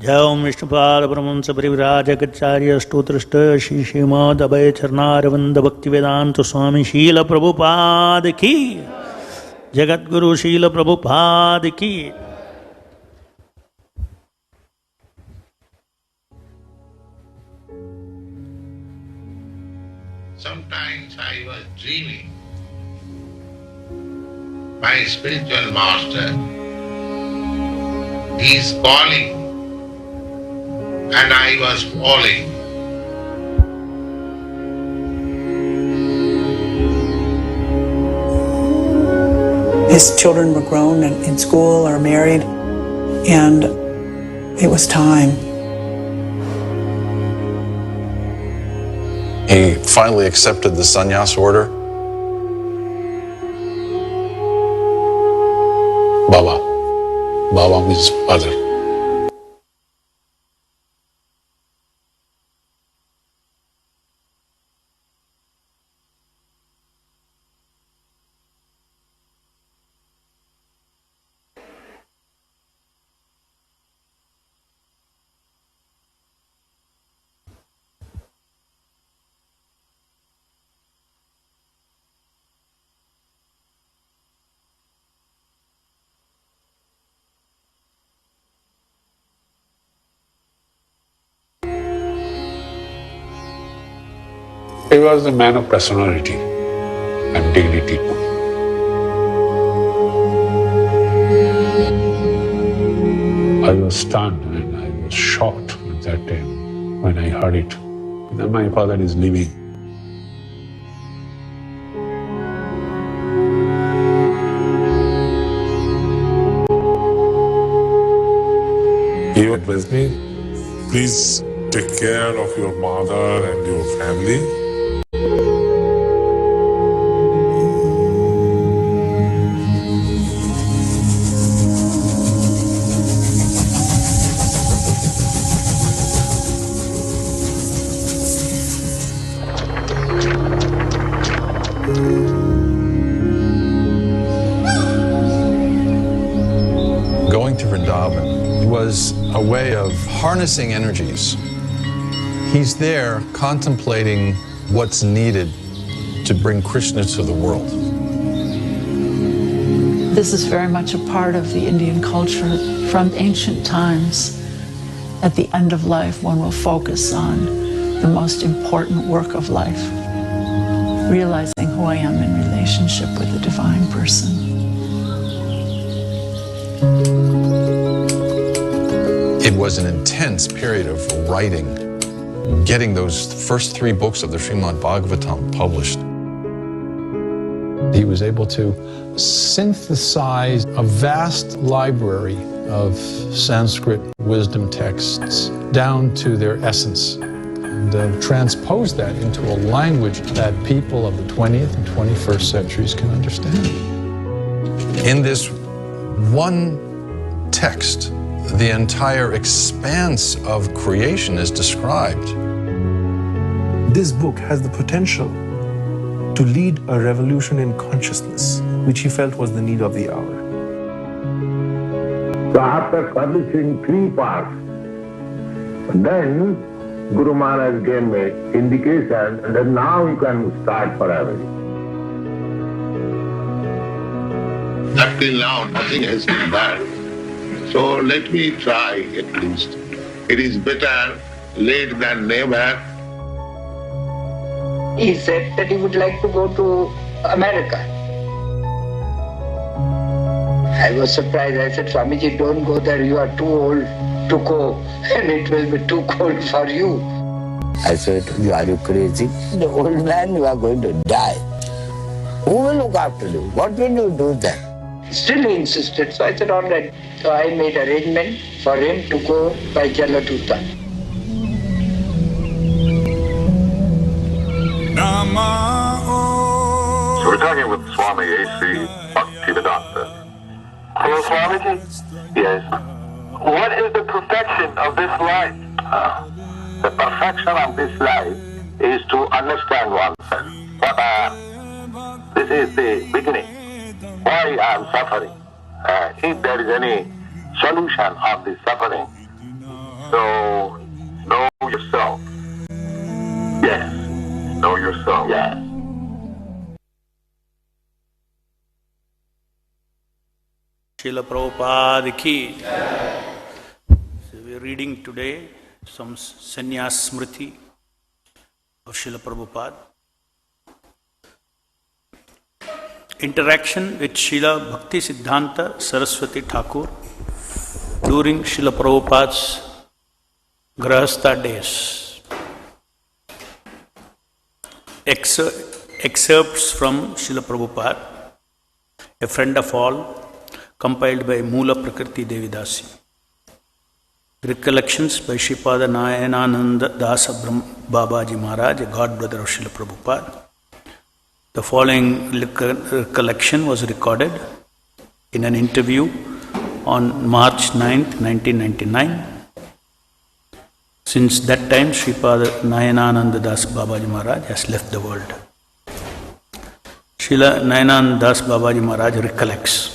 जय ओम विष्णुपाद परमहंस परिव्राजकाचार्य स्तोत्रष्ट श्री श्रीमद अभय चरणारविंद भक्तिवेदांत स्वामी शील प्रभुपाद की, जगद्गुरु शील प्रभुपाद की। Sometimes I was dreaming. My spiritual master, he is calling, and I was falling. His children were grown and in school or married, and it was time. He finally accepted the sannyas order. Baba means father. He was a man of personality and dignity. I was stunned and I was shocked at that time when I heard it. That my father is leaving. He advised me, please take care of your mother and your family. Going to Vrindavan was a way of harnessing energies. He's there contemplating what's needed to bring Krishna to the world. This is very much a part of the Indian culture from ancient times. At the end of life, one will focus on the most important work of life, realizing who I am in relationship with the divine person. It was an intense period of writing, getting those first 3 books of the Srimad Bhagavatam published. He was able to synthesize a vast library of Sanskrit wisdom texts down to their essence and transpose that into a language that people of the 20th and 21st centuries can understand. In this one text, the entire expanse of creation is described. This book has the potential to lead a revolution in consciousness, which he felt was the need of the hour. So after publishing 3 parts, then Guru Maharaj gave me indication that now you can start forever. Up till now, nothing has been done. So let me try at least. It is better late than never. He said that he would like to go to America. I was surprised. I said, Swamiji, don't go there. You are too old to go and it will be too cold for you. I said, are you crazy? The old man, you are going to die. Who will look after you? What will you do then? Still he insisted. So I said, all right. So I made arrangement for him to go by Jaladuta. So we're talking with Swami A.C. Bhaktivedanta. Hello, Swamiji? Yes. What is the perfection of this life? The perfection of this life is to understand oneself. What I am. This is the beginning. Why I am suffering. If there is any solution of this suffering, Srila Prabhupada ki. So we are reading today some Sannyas Smriti of Srila Prabhupada. Interaction with Srila Bhaktivedanta Saraswati Thakur during Srila Prabhupada's Grahastha days. Excerpts from Srila Prabhupada, a friend of all, compiled by Moola Prakriti Devidasi. Recollections by Sripada Nayanananda Dasa Babaji Maharaj, a godbrother of Srila Prabhupada. The following recollection was recorded in an interview on March 9th, 1999. Since that time, Sripada Nayanananda Das Babaji Maharaj has left the world. Srila Nayanananda Das Babaji Maharaj recollects.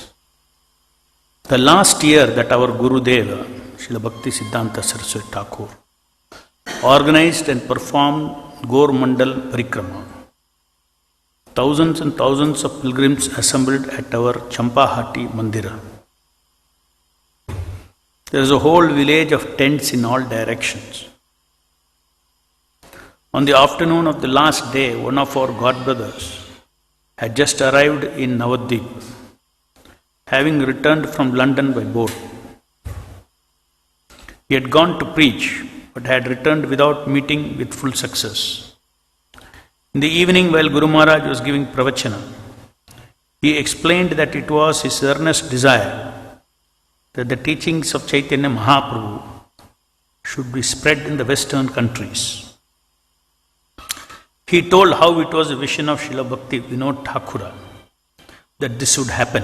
The last year that our Gurudeva, Srila Bhaktisiddhanta Saraswati Thakur, organized and performed Gaur Mandal Parikrama, thousands and thousands of pilgrims assembled at our Champahati Mandira. There is a whole village of tents in all directions. On the afternoon of the last day, one of our godbrothers had just arrived in Navadvip, having returned from London by boat. He had gone to preach, but had returned without meeting with full success. In the evening, while Guru Maharaj was giving pravachana, he explained that it was his earnest desire that the teachings of Chaitanya Mahaprabhu should be spread in the western countries. He told how it was a vision of Srila Bhakti Vinod Thakura that this would happen.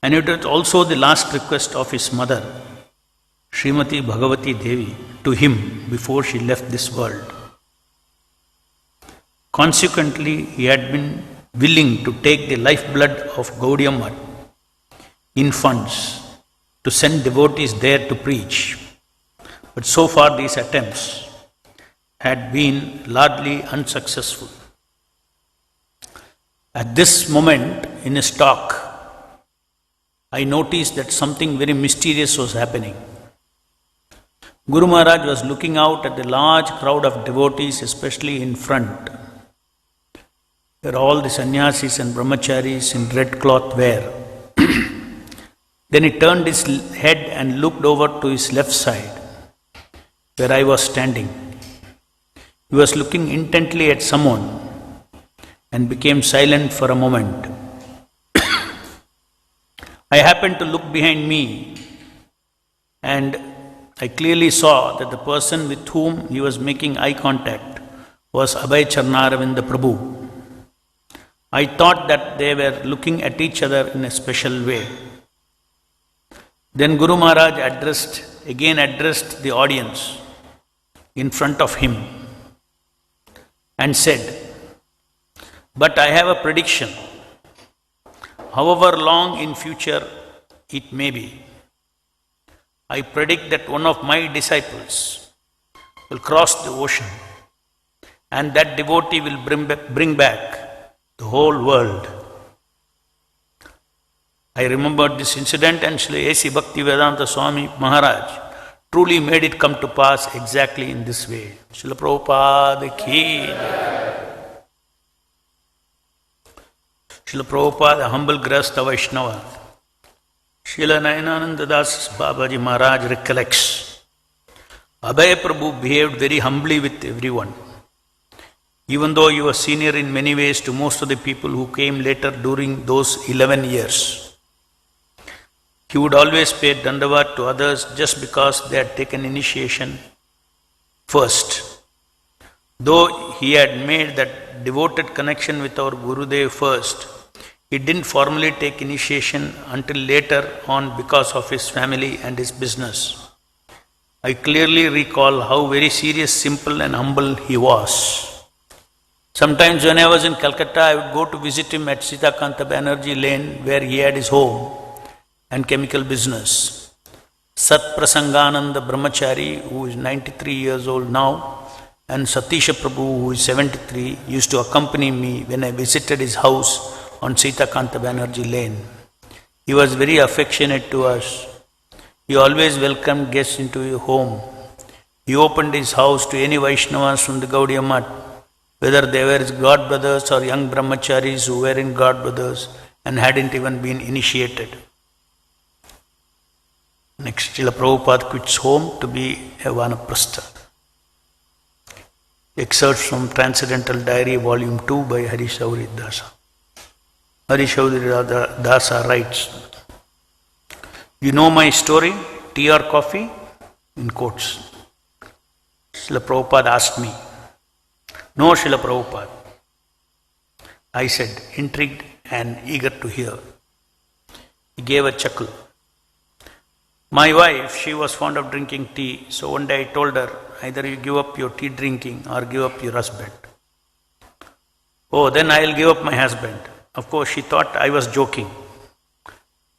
And it was also the last request of his mother, Srimati Bhagavati Devi, to him before she left this world. Consequently, he had been willing to take the lifeblood of Gaudiya Math in funds to send devotees there to preach. But so far these attempts had been largely unsuccessful. At this moment in his talk, I noticed that something very mysterious was happening. Guru Maharaj was looking out at the large crowd of devotees, especially in front, where all the sannyasis and brahmacharis in red cloth were. Then he turned his head and looked over to his left side, where I was standing. He was looking intently at someone and became silent for a moment. I happened to look behind me and I clearly saw that the person with whom he was making eye contact was Abhay Charnaravinda Prabhu. I thought that they were looking at each other in a special way. Then Guru Maharaj addressed the audience in front of him and said, "But I have a prediction. However long in future it may be, I predict that one of my disciples will cross the ocean and that devotee will bring back the whole world." I remembered this incident, and Srila A.C. Bhaktivedanta Swami Maharaj truly made it come to pass exactly in this way. Srila Prabhupada ki. Srila Prabhupada, a humble Grahastha Vaishnava, Srila Nayanananda Das Babaji Maharaj recollects, Abhay Prabhu behaved very humbly with everyone. Even though he was senior in many ways to most of the people who came later during those 11 years, he would always pay dandavat to others just because they had taken initiation first. Though he had made that devoted connection with our Gurudev first, he didn't formally take initiation until later on because of his family and his business. I clearly recall how very serious, simple and humble he was. Sometimes when I was in Calcutta, I would go to visit him at Sita Kanta Banerjee Lane, where he had his home and chemical business. Sat Prasangananda Brahmachari, who is 93 years old now, and Satisha Prabhu, who is 73, used to accompany me when I visited his house on Sita Kanta Banerjee Lane. He was very affectionate to us. He always welcomed guests into his home. He opened his house to any Vaishnavas from the Gaudiya Math, whether they were his god brothers or young brahmacharis who were in god brothers and hadn't even been initiated. Next, Srila Prabhupada quits home to be a vanaprastha. Excerpts from Transcendental Diary, Volume 2 by Harishauri Dasa. Harishauri Dasa writes, "You know my story, tea or coffee?" In quotes. Srila Prabhupada asked me. "No, Srila Prabhupada," I said, intrigued and eager to hear. He gave a chuckle. "My wife, she was fond of drinking tea, so one day I told her, either you give up your tea drinking or give up your husband." "Oh, then I'll give up my husband." Of course, she thought I was joking.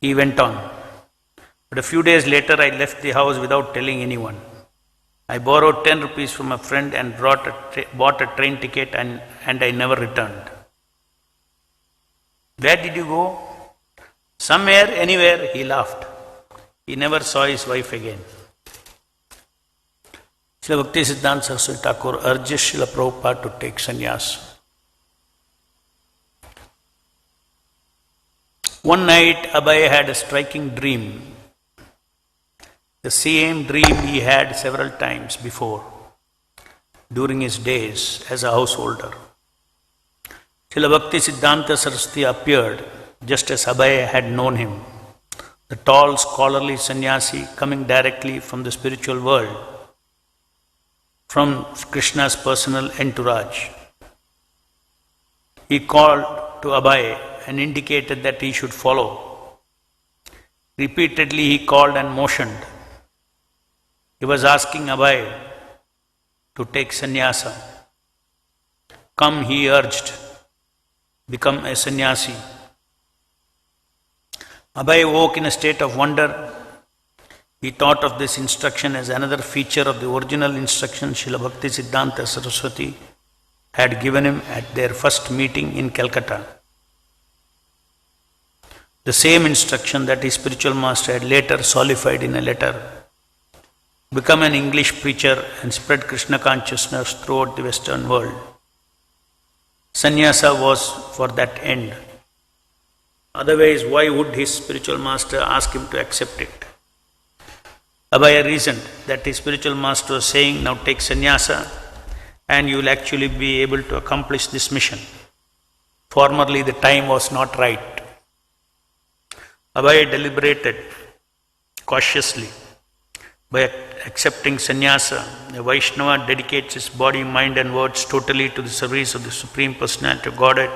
He went on. "But a few days later, I left the house without telling anyone. I borrowed 10 rupees from a friend and bought a train ticket and I never returned." "Where did you go?" "Somewhere, anywhere," he laughed. He never saw his wife again. Srila Bhaktisiddhanta Saraswati Thakur urges Srila Prabhupada to take sannyas. One night, Abhay had a striking dream. The same dream he had several times before during his days as a householder. Srila Bhaktisiddhanta Saraswati appeared just as Abhay had known him, the tall scholarly sannyasi coming directly from the spiritual world, from Krishna's personal entourage. He called to Abhay and indicated that he should follow. Repeatedly he called and motioned. He was asking Abhay to take sannyasa. "Come," he urged, "become a sannyasi." Abhay woke in a state of wonder. He thought of this instruction as another feature of the original instruction Srila Bhaktisiddhanta Saraswati had given him at their first meeting in Calcutta. The same instruction that his spiritual master had later solidified in a letter. Become an English preacher and spread Krishna consciousness throughout the Western world. Sannyasa was for that end. Otherwise, why would his spiritual master ask him to accept it? Abhay reasoned that his spiritual master was saying, "Now take sannyasa and you will actually be able to accomplish this mission." Formerly, the time was not right. Abhay deliberated cautiously. By accepting sannyasa, a Vaishnava dedicates his body, mind and words totally to the service of the Supreme Personality of Godhead,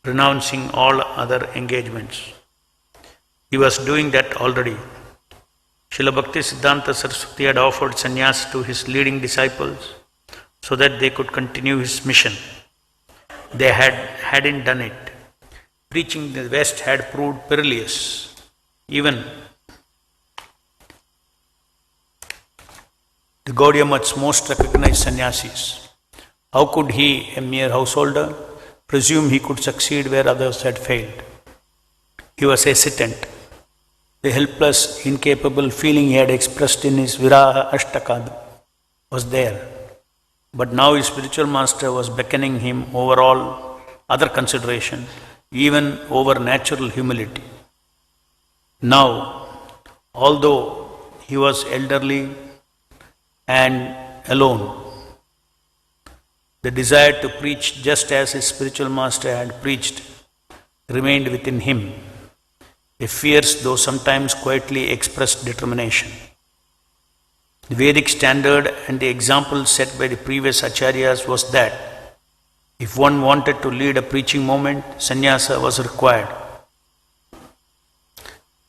renouncing all other engagements. He was doing that already. Srila Bhaktisiddhanta Saraswati had offered sannyas to his leading disciples so that they could continue his mission. They hadn't done it. Preaching in the West had proved perilous. Even the Gaudiya Math's most recognized sannyasis. How could he, a mere householder, presume he could succeed where others had failed? He was hesitant. The helpless, incapable feeling he had expressed in his Viraha Ashtaka was there. But now his spiritual master was beckoning him over all other consideration, even over natural humility. Now, although he was elderly and alone, the desire to preach just as his spiritual master had preached remained within him, a fierce though sometimes quietly expressed determination. The Vedic standard and the example set by the previous acharyas was that if one wanted to lead a preaching movement, sannyasa was required.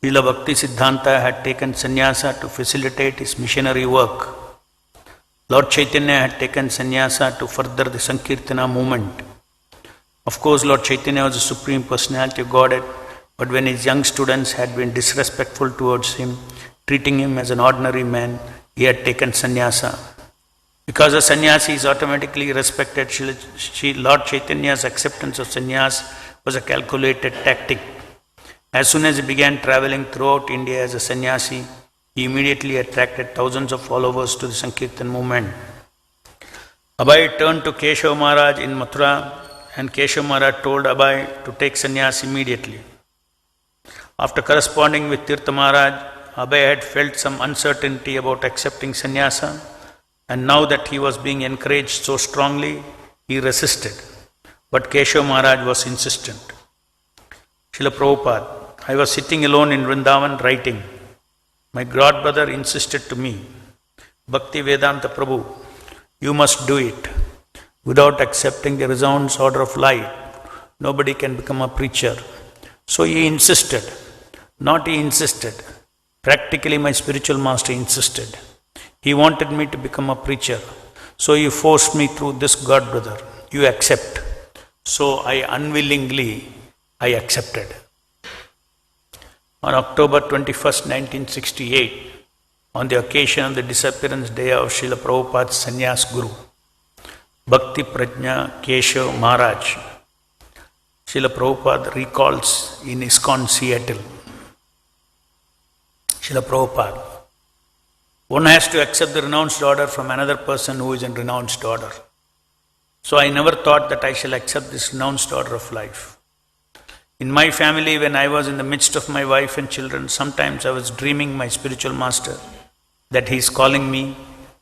Srila Bhaktisiddhanta had taken sannyasa to facilitate his missionary work. Lord Chaitanya had taken sannyasa to further the Sankirtana movement. Of course, Lord Chaitanya was the Supreme Personality of Godhead, but when his young students had been disrespectful towards him, treating him as an ordinary man, he had taken sannyasa. Because a sannyasi is automatically respected, Lord Chaitanya's acceptance of sannyas was a calculated tactic. As soon as he began traveling throughout India as a sannyasi, he immediately attracted thousands of followers to the Sankirtan movement. Abhay turned to Keshav Maharaj in Mathura, and Keshav Maharaj told Abhay to take sannyas immediately. After corresponding with Tirtha Maharaj, Abhay had felt some uncertainty about accepting sannyasa, and now that he was being encouraged so strongly, he resisted. But Keshav Maharaj was insistent. Srila Prabhupada, I was sitting alone in Vrindavan writing. My godbrother insisted to me, Bhaktivedanta Prabhu, you must do it. Without accepting the resounding order of light, nobody can become a preacher. So he insisted. Not he insisted. Practically my spiritual master insisted. He wanted me to become a preacher. So he forced me through this godbrother. You accept. So I accepted. On October 21st, 1968, on the occasion of the disappearance day of Srila Prabhupada's Sannyas Guru, Bhakti Prajna Keshav Maharaj, Srila Prabhupada recalls in ISKCON Seattle. Srila Prabhupada, one has to accept the renounced order from another person who is in renounced order. So I never thought that I shall accept this renounced order of life. In my family, when I was in the midst of my wife and children, sometimes I was dreaming my spiritual master that he is calling me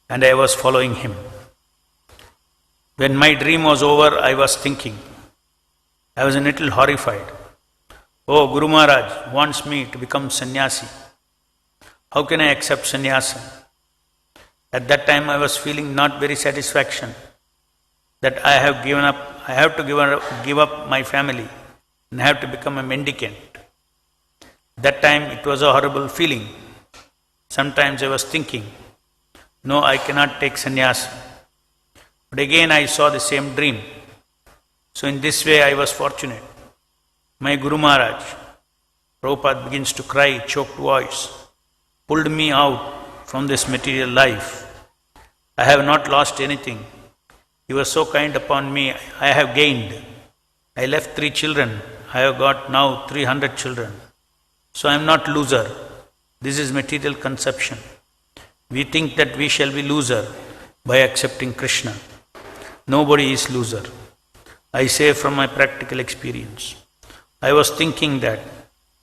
and I was following him. When my dream was over, I was thinking. I was a little horrified. Oh, Guru Maharaj wants me to become sannyasi. How can I accept sannyasa? At that time I was feeling not very satisfaction that I have to give up my family and I have to become a mendicant. That time it was a horrible feeling. Sometimes I was thinking, no, I cannot take sannyasa. But again I saw the same dream. So in this way I was fortunate. My Guru Maharaj, Prabhupada begins to cry, choked voice, pulled me out from this material life. I have not lost anything. He was so kind upon me, I have gained. I left 3 children. I have got now 300 children. So I am not loser. This is material conception. We think that we shall be loser by accepting Krishna. Nobody is loser. I say from my practical experience. I was thinking that,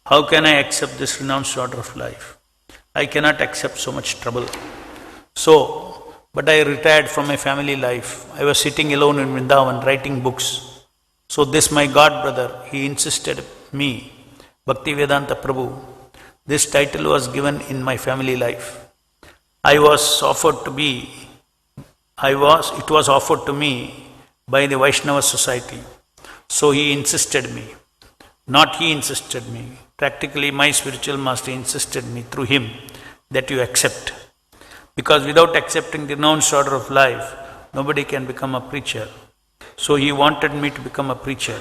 how can I accept this renounced order of life? I cannot accept so much trouble. But I retired from my family life. I was sitting alone in Vrindavan writing books. So this my god brother, he insisted me, Bhaktivedanta Prabhu. This title was given in my family life. It was offered to me by the Vaishnava society. So he insisted me. Not he insisted me. Practically my spiritual master insisted me through him that you accept. Because without accepting the renounced order of life, nobody can become a preacher. So he wanted me to become a preacher.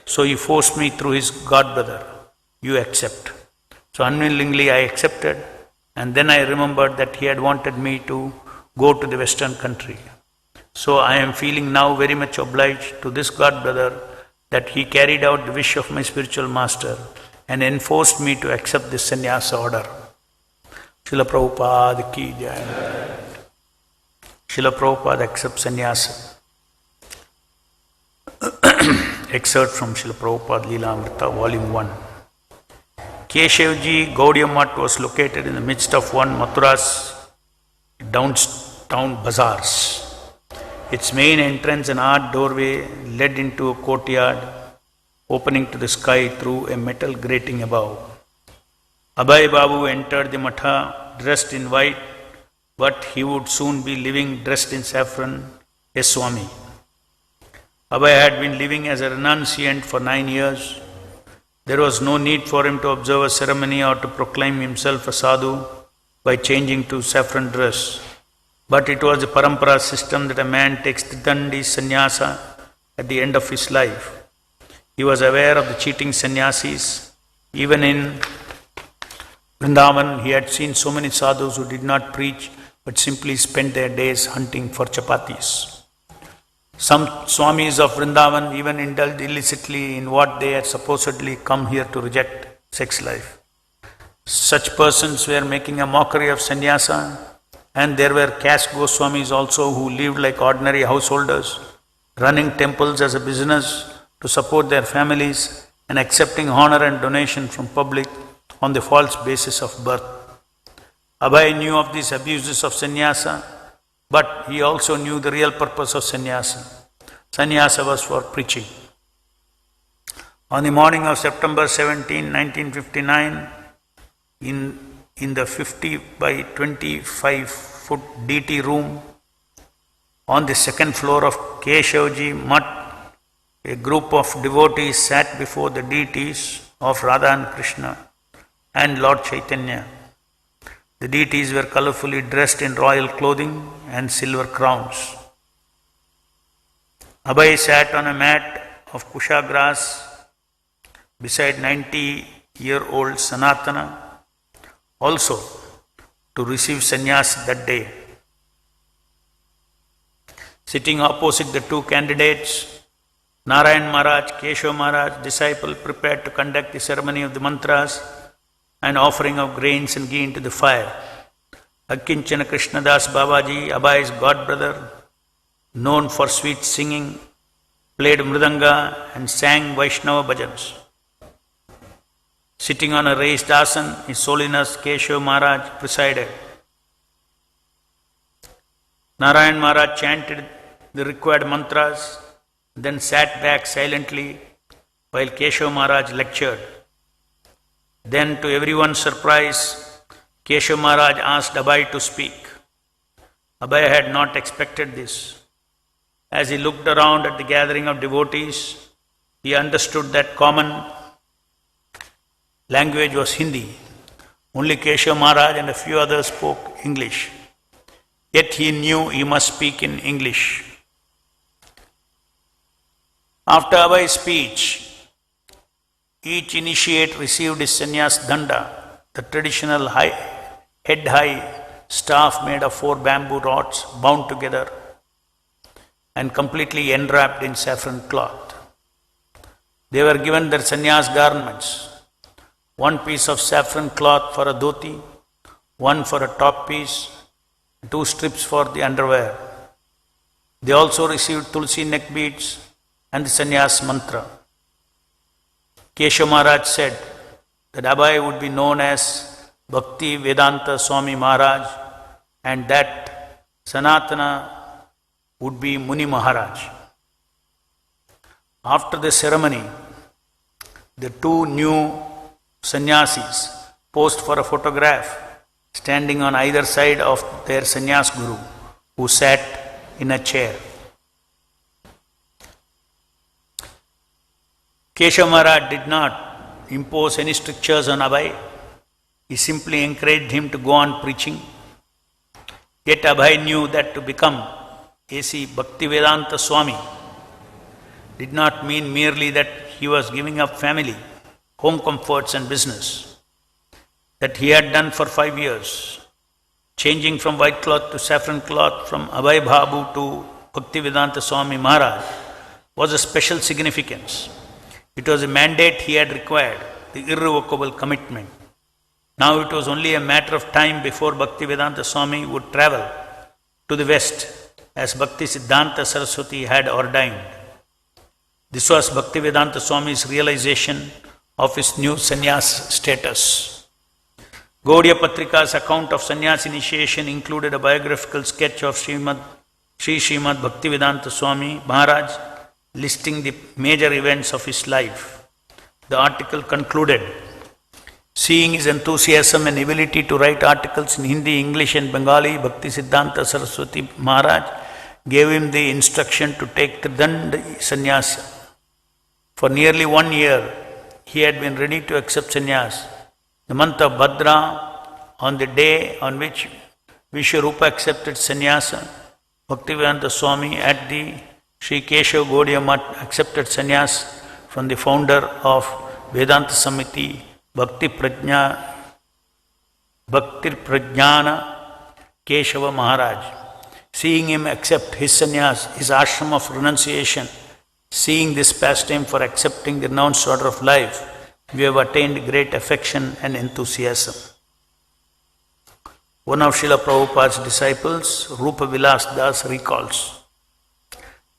So he forced me through his godbrother. You accept. So unwillingly I accepted, and then I remembered that he had wanted me to go to the Western country. So I am feeling now very much obliged to this godbrother that he carried out the wish of my spiritual master and enforced me to accept this sannyasa order. Srila Prabhupada ki jai. Srila Prabhupada accepts sannyasa. Excerpt from Srila Prabhupada Leela-amrita, Volume 1. Keshavji Gaudiya Math was located in the midst of one Mathura's downtown bazaars. Its main entrance and arched doorway led into a courtyard opening to the sky through a metal grating above. Abhay Babu entered the matha dressed in white, but he would soon be living dressed in saffron, a Swami. Abhay had been living as a renunciant for 9 years. There was no need for him to observe a ceremony or to proclaim himself a sadhu by changing to saffron dress. But it was a parampara system that a man takes Tridandi sannyasa at the end of his life. He was aware of the cheating sannyasis. Even in Vrindavan, he had seen so many sadhus who did not preach but simply spent their days hunting for chapatis. Some Swamis of Vrindavan even indulged illicitly in what they had supposedly come here to reject. sex life. Such persons were making a mockery of sannyasa, and there were caste Goswamis also who lived like ordinary householders, running temples as a business to support their families and accepting honor and donation from public on the false basis of birth. Abhay knew of these abuses of sannyasa, but he also knew the real purpose of sannyasa. Sannyasa was for preaching. On the morning of September 17, 1959, in the 50 by 25 foot DT room on the second floor of Keshavji Mutt, a group of devotees sat before the deities of Radha and Krishna and Lord Chaitanya. The deities were colorfully dressed in royal clothing and silver crowns. Abhay sat on a mat of kusha grass beside 90-year-old Sanatana, also to receive sannyas that day. Sitting opposite the two candidates, Narayan Maharaj, Keshav Maharaj, disciple, prepared to conduct the ceremony of the mantras and offering of grains and ghee into the fire. Akinchana Krishnadas Babaji, Abhay's godbrother, known for sweet singing, played mridanga and sang Vaishnava bhajans. Sitting on a raised asan, His Holiness Keshav Maharaj presided. Narayan Maharaj chanted the required mantras, then sat back silently while Keshav Maharaj lectured. Then, to everyone's surprise, Keshav Maharaj asked Abhay to speak. Abhay had not expected this. As he looked around at the gathering of devotees, he understood that common language was Hindi. Only Keshav Maharaj and a few others spoke English. Yet he knew he must speak in English. After Abhay's speech, each initiate received his sannyas danda, the traditional head-high staff made of 4 bamboo rods bound together and completely enwrapped in saffron cloth. They were given their sannyas garments, 1 piece of saffron cloth for a dhoti, 1 for a top piece, 2 strips for the underwear. They also received tulsi neck beads and the sannyas mantra. Keshav Maharaj said that Abhay would be known as Bhaktivedanta Swami Maharaj and that Sanatana would be Muni Maharaj. After the ceremony, the 2 new sannyasis posed for a photograph standing on either side of their sannyas guru, who sat in a chair. Keshav Maharaj did not impose any strictures on Abhay. He simply encouraged him to go on preaching. Yet Abhay knew that to become A.C. Bhaktivedanta Swami did not mean merely that he was giving up family, home comforts and business that he had done for 5 years. Changing from white cloth to saffron cloth, from Abhay Babu to Bhaktivedanta Swami Maharaj was a special significance. It was a mandate he had required, the irrevocable commitment. Now it was only a matter of time before Bhaktivedanta Swami would travel to the west as Bhakti Siddhanta Saraswati had ordained. This was Bhaktivedanta Swami's realization of his new sannyas status. Gaudiya Patrika's account of sannyas initiation included a biographical sketch of Sri Srimad Bhaktivedanta Swami Maharaj, listing the major events of his life. The article concluded, seeing his enthusiasm and ability to write articles in Hindi, English and Bengali, Bhakti Siddhanta Saraswati Maharaj gave him the instruction to take Tridanda sannyasa. For nearly 1 year, he had been ready to accept sannyas. The month of Bhadra, on the day on which Vishwarupa accepted sannyasa, Bhaktivedanta Swami at the Sri Keshav Gaudiya Mutt accepted sannyas from the founder of Vedanta Samiti, Bhakti Prajnana Keshava Maharaj. Seeing him accept his sannyas, his ashram of renunciation, seeing this pastime for accepting the renounced order of life, we have attained great affection and enthusiasm. One of Srila Prabhupada's disciples, Rupa Vilas Das, recalls,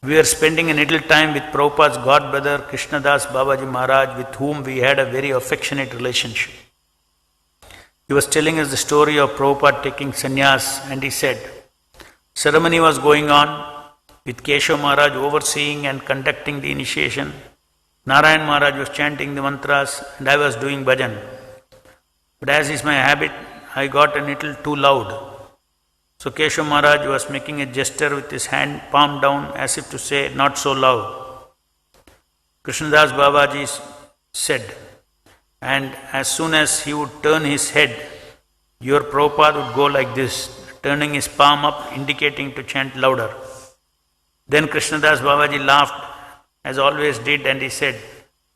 "We were spending a little time with Prabhupada's godbrother Krishnadas Babaji Maharaj, with whom we had a very affectionate relationship. He was telling us the story of Prabhupada taking sannyas, and he said, ceremony was going on with Keshav Maharaj overseeing and conducting the initiation. Narayan Maharaj was chanting the mantras and I was doing bhajan. But as is my habit, I got a little too loud. So Keshav Maharaj was making a gesture with his hand palm down as if to say, not so loud. Krishnadas Babaji said, and as soon as he would turn his head, your Prabhupada would go like this, turning his palm up, indicating to chant louder. Then Krishnadas Babaji laughed, as always did, and he said,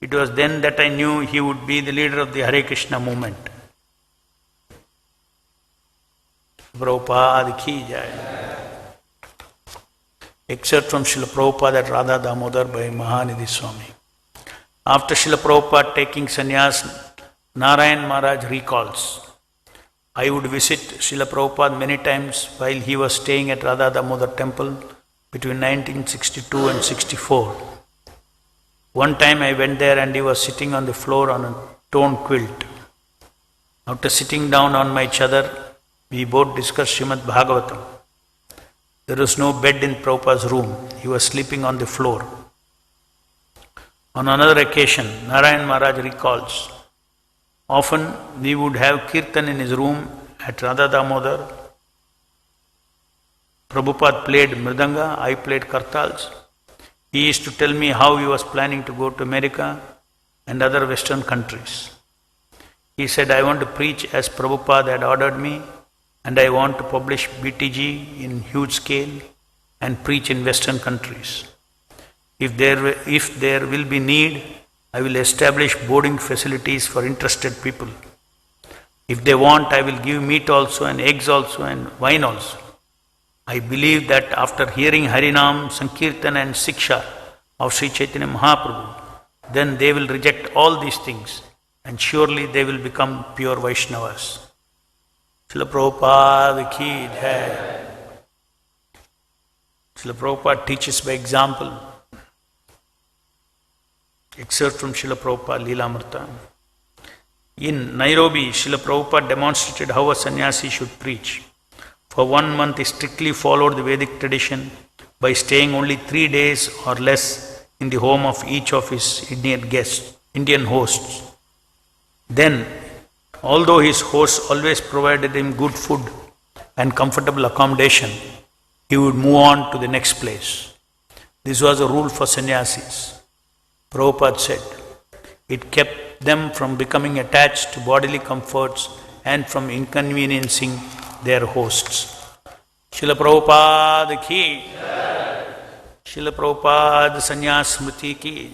it was then that I knew he would be the leader of the Hare Krishna movement. Prabhupada ki jai. Excerpt from Srila Prabhupada at Radha Damodar by Mahanidhi Swami. After Srila Prabhupada taking sannyas, Narayan Maharaj recalls, I would visit Srila Prabhupada many times while he was staying at Radha Damodar temple between 1962 and 64. One time I went there and he was sitting on the floor on a torn quilt. After sitting down on my chadar, we both discussed Srimad Bhagavatam. There was no bed in Prabhupada's room. He was sleeping on the floor. On another occasion, Narayan Maharaj recalls, often we would have kirtan in his room at Radha Damodar. Prabhupada played mridanga, I played kartals. He used to tell me how he was planning to go to America and other Western countries. He said, I want to preach as Prabhupada had ordered me, and I want to publish BTG in huge scale and preach in Western countries. If there will be need, I will establish boarding facilities for interested people. If they want, I will give meat also and eggs also and wine also. I believe that after hearing Harinam, Sankirtan and Siksha of Sri Chaitanya Mahaprabhu, then they will reject all these things and surely they will become pure Vaishnavas. Srila Prabhupada ki jai. Srila Prabhupada teaches by example. Excerpt from Srila Prabhupada Leelamrita. In Nairobi, Srila Prabhupada demonstrated how a sannyasi should preach. For 1 month, he strictly followed the Vedic tradition by staying only 3 days or less in the home of each of his Indian hosts. Then, although his hosts always provided him good food and comfortable accommodation, he would move on to the next place. This was a rule for sannyasis. Prabhupada said, it kept them from becoming attached to bodily comforts and from inconveniencing their hosts. Srila Prabhupada ki, Srila Prabhupada Sanyasa smriti ki.